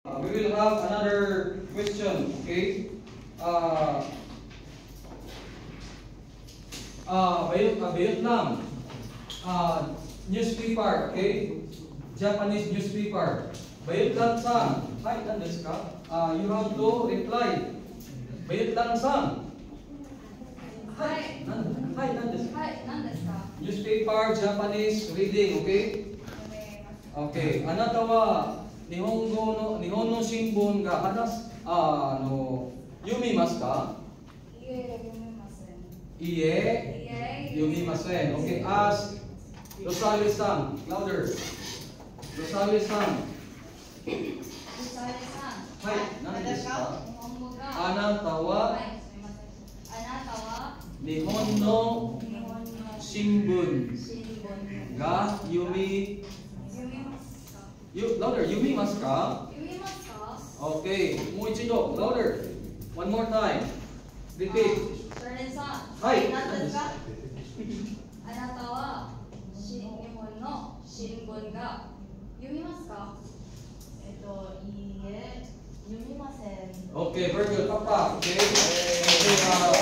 We will have another question, okay? Vietnam newspaper, okay? Japanese newspaper. Vietnam-san, hi, nandesu ka? You have to reply. Vietnam-san. Hi, nandesu ka? Newspaper, Japanese reading, okay? Okay, anata wa Nihon no Shimbun ga hanas yumimasu ka? Iie yumimasen. Okay, ask Rosales-san, louder. Rosales-san. Hi, nandesu ka? Anata wa Nihon no Shimbun ga louder, yumimasu ka? Okay, mo ichido, louder. One more time. Repeat. Hi. あなたは日本の新聞が読みますか？いいえ、読みません。 Okay, very good. Papa, okay. Okay,